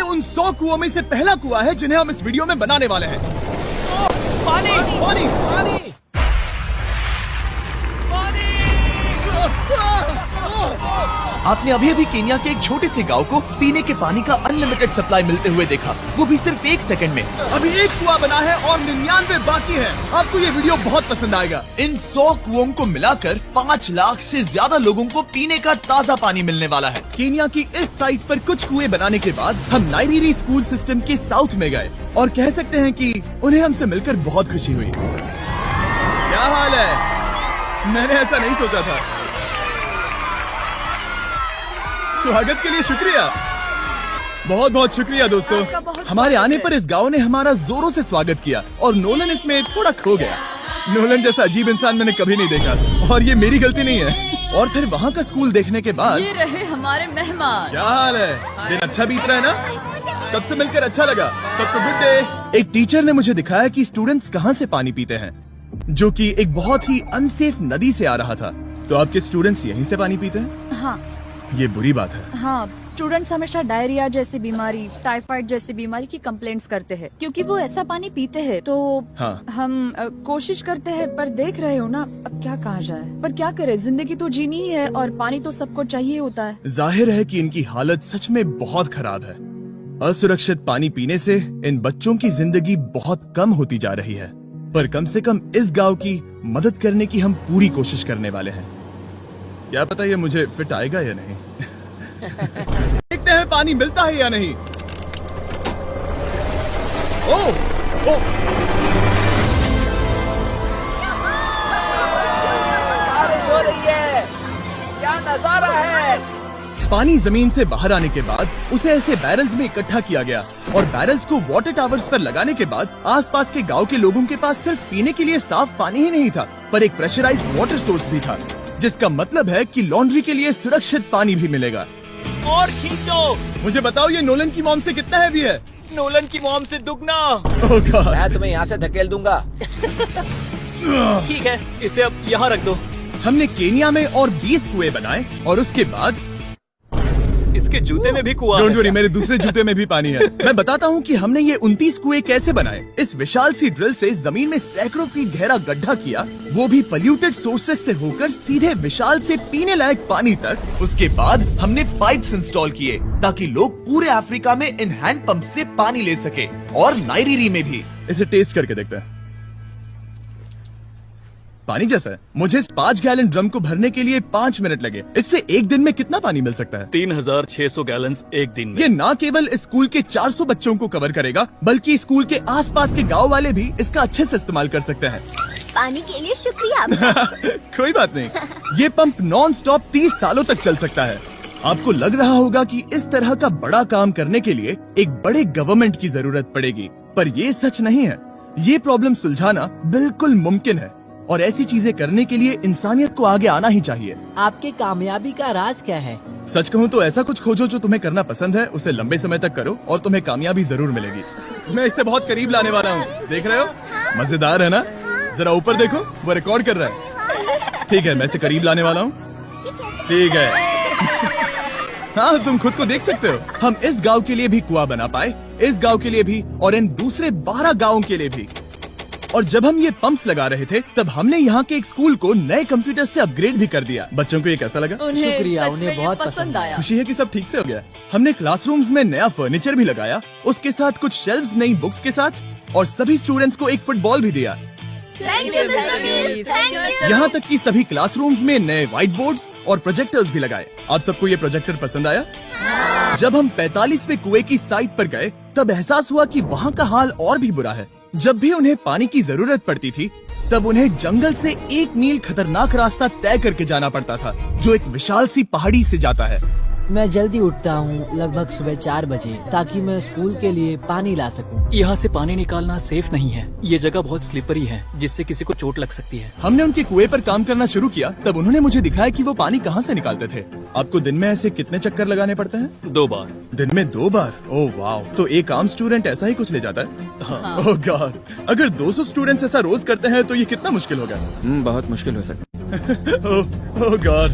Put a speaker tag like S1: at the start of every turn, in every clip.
S1: उन 100 कुओं में से पहला कुआं है जिन्हें हम इस वीडियो में बनाने वाले हैं।
S2: पानी
S1: पानी
S2: पानी
S3: आपने अभी अभी केन्या के एक छोटे से गांव को पीने के पानी का अनलिमिटेड सप्लाई मिलते हुए देखा, वो भी सिर्फ 1 सेकंड में।
S1: अभी एक कुआं बना है और 99 बाकी है। आपको ये वीडियो बहुत पसंद आएगा।
S3: इन 100 कुओं को मिलाकर 5 लाख से ज्यादा लोगों को पीने का ताज़ा पानी मिलने वाला है।
S1: केन्या की इस साइट पर कुछ कुएं बनाने के बाद हम नाइरीरी स्कूल सिस्टम के साउथ में गए और कह सकते हैं कि उन्हें हमसे मिलकर बहुत खुशी हुई। क्या हाल है? मैंने ऐसा नहीं सोचा था। स्वागत के लिए शुक्रिया, बहुत बहुत शुक्रिया दोस्तों। हमारे आने पर इस गांव ने हमारा जोरों से स्वागत किया और नोलन इसमें थोड़ा खो गया। नोलन जैसा अजीब इंसान मैंने कभी नहीं देखा और ये मेरी गलती नहीं है। और फिर वहाँ का स्कूल देखने के बाद
S4: ये रहे हमारे मेहमान।
S1: क्या हाल है? दिन अच्छा बीत रहा है ना? सबसे मिलकर अच्छा लगा। सबको गुड डे। एक टीचर ने मुझे दिखाया कि स्टूडेंट्स कहाँ से पानी पीते हैं, जो कि एक बहुत ही अनसेफ नदी से आ रहा था। तो आपके स्टूडेंट्स यहीं से पानी पीते हैं?
S4: हाँ
S1: ये बुरी बात है।
S4: हाँ, स्टूडेंट्स हमेशा डायरिया जैसी बीमारी, टाइफाइड जैसी बीमारी की कंप्लेंट्स करते हैं क्योंकि वो ऐसा पानी पीते हैं। तो
S1: हाँ।
S4: हम कोशिश करते हैं, पर देख रहे हो ना, अब क्या कहा जाए। पर क्या करे, जिंदगी तो जीनी ही है और पानी तो सबको चाहिए होता है।
S1: जाहिर है कि इनकी हालत सच में बहुत खराब है। असुरक्षित पानी पीने से इन बच्चों की जिंदगी बहुत कम होती जा रही है, पर कम से कम इस गांव की मदद करने की हम पूरी कोशिश करने वाले हैं। क्या पता ये मुझे फिट आएगा या नहीं। देखते हैं पानी मिलता है या नहीं। ओह,
S2: बारिश हो रही है, क्या नजारा है।
S1: पानी जमीन से बाहर आने के बाद उसे ऐसे बैरल्स में इकट्ठा किया गया और बैरल्स को वाटर टावर्स पर लगाने के बाद आसपास के गांव के लोगों के पास सिर्फ पीने के लिए साफ पानी ही नहीं था, पर एक प्रेशराइज्ड वाटर सोर्स भी था, जिसका मतलब है कि लॉन्ड्री के लिए सुरक्षित पानी भी मिलेगा।
S2: और खींचो।
S1: मुझे बताओ ये नोलन की मॉम से कितना हैवी है?
S2: नोलन की मॉम से दुगना।
S1: ओह गॉड।
S5: मैं तुम्हें यहाँ से धकेल दूंगा।
S2: ठीक है, इसे अब यहाँ रख दो।
S1: हमने केन्या में और 20 कुएं बनाए और उसके बाद
S2: इसके जूते में भी कुआं
S1: डोंट
S2: है।
S1: वरी, मेरे दूसरे जूते में भी पानी है। मैं बताता हूँ कि हमने ये 29 कुएं कैसे बनाए। इस विशाल सी ड्रिल से जमीन में सैकड़ों फीट गहरा गड्ढा किया, वो भी पोल्यूटेड सोर्सेज से होकर सीधे विशाल से पीने लायक पानी तक।
S3: उसके बाद हमने पाइप्स इंस्टॉल किए ताकि लोग पूरे अफ्रीका में इन हैंड पंप से पानी ले सके और नाइरीरी में भी।
S1: इसे टेस्ट करके देखते हैं। पानी जैसा है। मुझे इस 5 गैलन ड्रम को भरने के लिए 5 मिनट लगे। इससे एक दिन में कितना पानी मिल सकता है?
S2: 3600 गैलन एक दिन में।
S1: ये न केवल स्कूल के 400 बच्चों को कवर करेगा, बल्कि स्कूल के आसपास के गांव वाले भी इसका अच्छे से इस्तेमाल कर सकते हैं।
S6: पानी के लिए शुक्रिया आपका।
S1: कोई बात नहीं। ये पंप नॉन स्टॉप 30 सालों तक चल सकता है। आपको लग रहा होगा कि इस तरह का बड़ा काम करने के लिए एक बड़े गवर्नमेंट की जरूरत पड़ेगी, पर ये सच नहीं है। ये प्रॉब्लम सुलझाना बिल्कुल मुमकिन है और ऐसी चीजें करने के लिए इंसानियत को आगे आना ही चाहिए।
S5: आपकी कामयाबी का राज क्या है?
S1: सच कहूँ तो ऐसा कुछ खोजो जो तुम्हें करना पसंद है, उसे लंबे समय तक करो और तुम्हें कामयाबी जरूर मिलेगी। मैं इसे बहुत करीब लाने वाला हूँ, देख रहे हो? मजेदार है ना? जरा ऊपर देखो, वो रिकॉर्ड कर रहा है। ठीक है, मैं इसे करीब लाने वाला हूँ। ठीक है। हाँ, तुम खुद को देख सकते हो। हम इस गांव के लिए भी कुआं बना पाए, इस गांव के लिए भी और इन दूसरे 12 गांवों के लिए भी। और जब हम ये पंप्स लगा रहे थे, तब हमने यहाँ के एक स्कूल को नए कंप्यूटर से अपग्रेड भी कर दिया। बच्चों को ये कैसा लगा?
S4: उन्हें
S5: शुक्रिया,
S4: सच
S5: उन्हें
S4: में ये
S5: बहुत
S4: पसंद आया।
S1: खुशी है कि सब ठीक से हो गया। हमने क्लासरूम्स में नया फर्नीचर भी लगाया, उसके साथ कुछ शेल्व्स नई बुक्स के साथ, और सभी स्टूडेंट्स को एक फुटबॉल भी दिया।
S6: थैंक यू मिस्टर बीस, थैंक यू।
S1: यहाँ तक कि सभी क्लासरूम्स में नए व्हाइट बोर्ड्स और प्रोजेक्टर्स भी लगाए। आप सबको ये प्रोजेक्टर पसंद आया? जब हम 45वें कुएं की साइट पर गए, तब एहसास हुआ कि वहाँ का हाल और भी बुरा है। जब भी उन्हें पानी की जरूरत पड़ती थी, तब उन्हें जंगल से 1 मील खतरनाक रास्ता तय करके जाना पड़ता था, जो एक विशाल सी पहाड़ी से जाता है।
S5: मैं जल्दी उठता हूँ, लगभग सुबह 4 बजे, ताकि मैं स्कूल के लिए पानी ला सकूँ।
S2: यहाँ से पानी निकालना सेफ नहीं है। ये जगह बहुत स्लिपरी है, जिससे किसी को चोट लग सकती है।
S1: हमने उनके कुएं पर काम करना शुरू किया, तब उन्होंने मुझे दिखाया कि वो पानी कहाँ से निकालते थे। आपको दिन में ऐसे कितने चक्कर लगाने पड़ते हैं?
S2: 2 बार।
S1: दिन में 2 बार? ओह वाह, तो एक आम स्टूडेंट ऐसा ही कुछ ले जाता है? ओह गॉड, अगर 200 स्टूडेंट्स ऐसा रोज करते हैं तो ये कितना मुश्किल होगा?
S7: बहुत मुश्किल हो सकता है।
S1: ओह गॉड,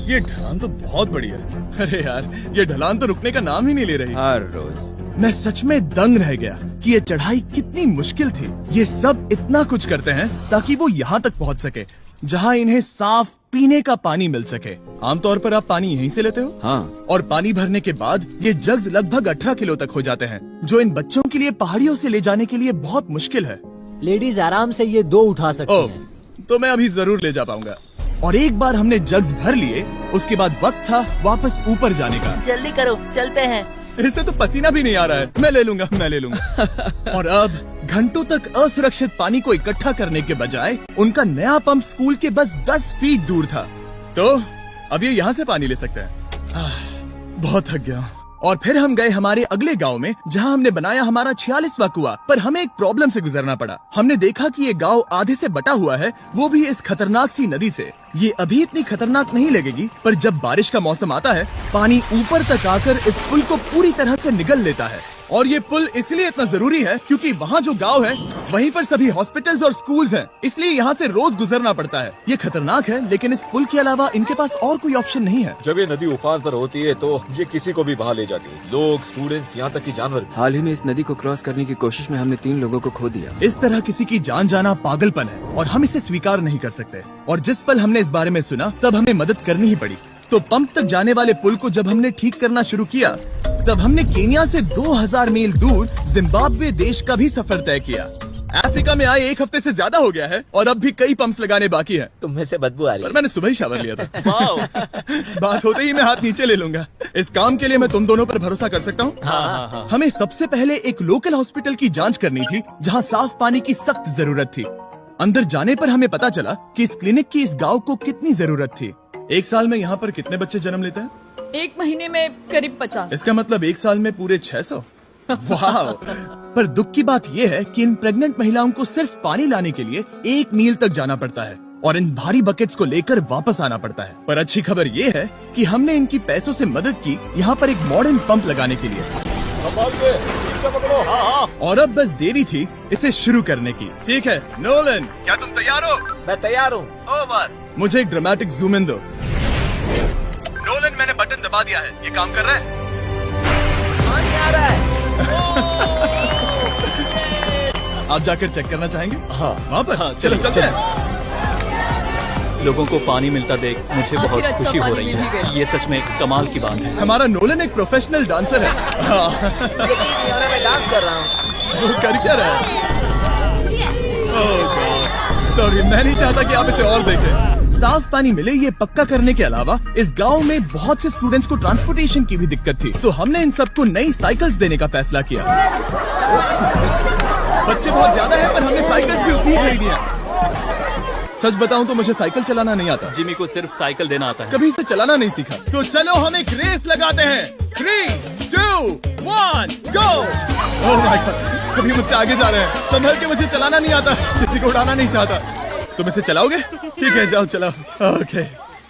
S1: ये ढलान तो बहुत बढ़िया है। अरे यार, ये ढलान तो रुकने का नाम ही नहीं ले रही।
S7: हर रोज
S1: मैं सच में दंग रह गया कि ये चढ़ाई कितनी मुश्किल थी। ये सब इतना कुछ करते हैं ताकि वो यहाँ तक पहुँच सके जहाँ इन्हें साफ पीने का पानी मिल सके। आमतौर पर आप पानी यहीं से लेते हो?
S7: हाँ।
S1: और पानी भरने के बाद ये जग्स लगभग 18 किलो तक हो जाते हैं, जो इन बच्चों के लिए पहाड़ियों से ले जाने के लिए बहुत मुश्किल है।
S5: लेडीज आराम से ये 2 उठा सकती
S1: ओह,
S5: हैं।
S1: तो मैं अभी जरूर ले जा पाऊंगा। और एक बार हमने जग्स भर लिए, उसके बाद वक्त था वापस ऊपर जाने का।
S5: जल्दी करो, चलते हैं।
S1: इससे तो पसीना भी नहीं आ रहा है। मैं ले लूंगा। और अब घंटों तक असुरक्षित पानी को इकट्ठा करने के बजाय उनका नया पंप स्कूल के बस 10 फीट दूर था। तो अब ये यहाँ से पानी ले सकते हैं। बहुत थक गया हूँ। और फिर हम गए हमारे अगले गांव में, जहां हमने बनाया हमारा 46वां कुआं। पर हमें एक प्रॉब्लम से गुजरना पड़ा। हमने देखा कि ये गांव आधे से बटा हुआ है, वो भी इस खतरनाक सी नदी से। ये अभी इतनी खतरनाक नहीं लगेगी, पर जब बारिश का मौसम आता है, पानी ऊपर तक आकर इस पुल को पूरी तरह से निगल लेता है। और ये पुल इसलिए इतना जरूरी है क्योंकि वहाँ जो गांव है, वहीं पर सभी हॉस्पिटल्स और स्कूल्स हैं, इसलिए यहाँ से रोज गुजरना पड़ता है। ये खतरनाक है, लेकिन इस पुल के अलावा इनके पास और कोई ऑप्शन नहीं है।
S8: जब ये नदी उफान पर होती है तो ये किसी को भी बहा ले जाती है, लोग, स्टूडेंट्स, यहाँ तक कि जानवर भी।
S7: हाल ही में इस नदी को क्रॉस करने की कोशिश में हमने 3 लोगों को खो दिया।
S1: इस तरह किसी की जान जाना पागलपन है और हम इसे स्वीकार नहीं कर सकते। और जिस पल हमने इस बारे में सुना, तब हमें मदद करनी ही पड़ी। तो पंप तक जाने वाले पुल को जब हमने ठीक करना शुरू किया, तब हमने केन्या से 2000 मील दूर जिम्बाब्वे देश का भी सफर तय किया। अफ्रीका में आए 1 हफ्ते से ज्यादा हो गया है और अब भी कई पंप्स लगाने बाकी है।
S5: तुम में से बदबू आ रही
S1: पर
S5: है।
S1: मैंने सुबह ही शावर लिया था। बात होते ही मैं हाथ नीचे ले लूंगा। इस काम के लिए मैं तुम दोनों पर भरोसा कर सकता हूँ। हमें सबसे पहले एक लोकल हॉस्पिटल की जांच करनी थी, जहाँ साफ पानी की सख्त जरूरत थी। अंदर जाने पर हमें पता चला कि इस क्लिनिक की इस गांव को कितनी जरूरत थी। 1 साल में यहाँ पर कितने बच्चे जन्म लेते हैं?
S4: 1 महीने में करीब 50।
S1: इसका मतलब 1 साल में पूरे 600। वाह! पर दुख की बात यह है कि इन प्रेग्नेंट महिलाओं को सिर्फ पानी लाने के लिए 1 मील तक जाना पड़ता है और इन भारी बकेट्स को लेकर वापस आना पड़ता है। पर अच्छी खबर ये है कि हमने इनकी पैसों से मदद की यहाँ पर एक मॉडर्न पंप लगाने के लिए। और अब बस देरी थी इसे शुरू करने की। ठीक है नोलन, क्या तुम तैयार हो?
S5: मैं तैयार हूँ।
S1: ओवर। मुझे एक ड्रामेटिक जूम इन दो। नोलन, मैंने बटन दबा दिया है, ये काम कर रहा है?
S5: पानी आ रहा है।
S1: आप जाकर चेक करना चाहेंगे?
S2: हाँ।
S1: वहाँ पर?
S2: हाँ,
S1: चलो
S2: चलिए,
S1: चलते हैं।
S2: लोगों को पानी मिलता देख मुझे
S4: आखिर
S2: बहुत
S4: अच्छा
S2: खुशी हो
S4: पानी
S2: रही
S4: मिल ही
S2: है।
S4: गया।
S2: ये सच में कमाल की बात है।
S1: हमारा नोलन एक प्रोफेशनल डांसर है। हाँ।
S5: यकीन नहीं हो रहा, मैं डांस कर रहा हूँ।
S1: वो कर क्या रहा है? सॉरी, मैं नहीं चाहता कि आप इसे और देखें। साफ पानी मिले ये पक्का करने के अलावा इस गांव में बहुत से स्टूडेंट्स को ट्रांसपोर्टेशन की भी दिक्कत थी, तो हमने इन सबको नई साइकिल्स देने का फैसला किया। बच्चे बहुत ज्यादा हैं, पर हमने साइकिल्स भी उतनी ही खरीदी हैं। सच बताऊं तो मुझे साइकिल चलाना नहीं आता।
S2: जिमी को सिर्फ साइकिल देना आता है।
S1: कभी इसे चलाना नहीं सीखा। तो चलो हम एक रेस लगाते हैं। 3, 2, 1, गो! ओह माय गॉड, सभी मुझसे आगे जा रहे हैं। संभल के, मुझे चलाना नहीं आता, किसी को उड़ाना नहीं चाहता। तुम इसे चलाओगे? ठीक है, जाओ चलाओ। ओके।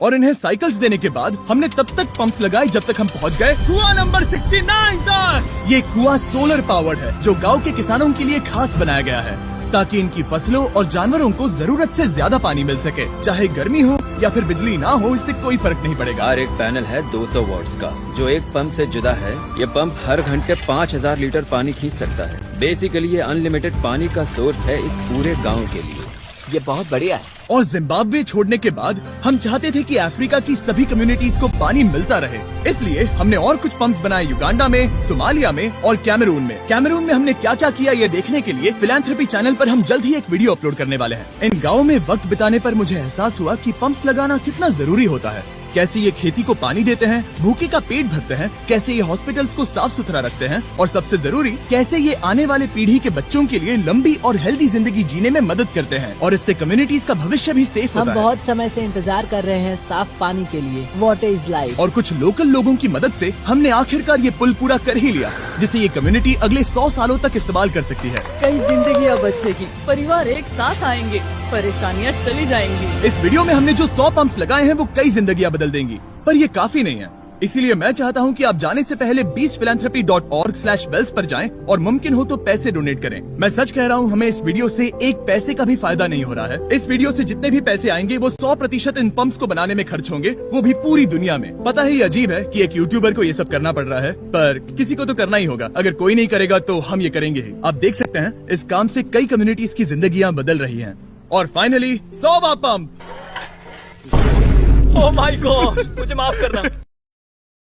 S1: और इन्हें साइकिल्स देने के बाद हमने तब तक पंप्स लगाए जब तक हम पहुंच गए कुआं नंबर 69 तक। ये कुआं सोलर पावर्ड है, जो गांव के किसानों के लिए खास बनाया गया है, ताकि इनकी फसलों और जानवरों को जरूरत से ज्यादा पानी मिल सके। चाहे गर्मी हो या फिर बिजली ना हो, इससे कोई फर्क नहीं पड़ेगा।
S7: और एक पैनल है 200 वॉट्स का, जो एक पंप से जुदा है। ये पंप हर घंटे 5000 लीटर पानी खींच सकता है। बेसिकली ये अनलिमिटेड पानी का सोर्स है इस पूरे गांव के लिए।
S5: ये बहुत बढ़िया है।
S1: और जिम्बाब्वे छोड़ने के बाद हम चाहते थे कि अफ्रीका की सभी कम्युनिटीज को पानी मिलता रहे, इसलिए हमने और कुछ पंप्स बनाए युगांडा में, सोमालिया में और कैमरून में। कैमरून में हमने क्या क्या किया ये देखने के लिए फिलैंथ्रोपी चैनल पर हम जल्द ही एक वीडियो अपलोड करने वाले हैं। इन गाँव में वक्त बिताने पर मुझे एहसास हुआ कि पंप्स लगाना कितना जरूरी होता है। कैसे ये खेती को पानी देते हैं, भूखे का पेट भरते हैं, कैसे ये हॉस्पिटल्स को साफ सुथरा रखते हैं, और सबसे जरूरी कैसे ये आने वाले पीढ़ी के बच्चों के लिए लंबी और हेल्दी जिंदगी जीने में मदद करते हैं, और इससे कम्युनिटीज का भविष्य भी सेफ
S5: हम
S1: होता है।
S5: बहुत समय से इंतजार कर रहे हैं साफ पानी के लिए। Water is life.
S1: और कुछ लोकल लोगों की मदद से हमने आखिरकार ये पुल पूरा कर ही लिया, जिसे ये कम्युनिटी अगले 100 सालों तक इस्तेमाल कर सकती है।
S4: कई जिंदगियां बचेगी, परिवार एक साथ आएंगे, परेशानियां चली जाएंगी।
S1: इस वीडियो में हमने जो 100 पंप्स लगाए हैं वो कई जिंदगियां बदल देंगी, पर ये काफी नहीं है। इसीलिए मैं चाहता हूं कि आप जाने से पहले beachphilanthropy.org/wells पर जाएं और मुमकिन हो तो पैसे डोनेट करें। मैं सच कह रहा हूं, हमें इस वीडियो से एक पैसे का भी फायदा नहीं हो रहा है। इस वीडियो से जितने भी पैसे आएंगे वो 100% इन पंप्स को बनाने में खर्च होंगे, वो भी पूरी दुनिया में। पता है ये अजीब है कि एक यूट्यूबर को ये सब करना पड़ रहा है, पर किसी को तो करना ही होगा। अगर कोई नहीं करेगा तो हम ये करेंगे ही। आप देख सकते हैं इस काम से कई कम्युनिटीज की जिंदगियां बदल रही हैं। और फाइनली 100वां पंप।
S2: ओह माय गॉड, मुझे माफ करना।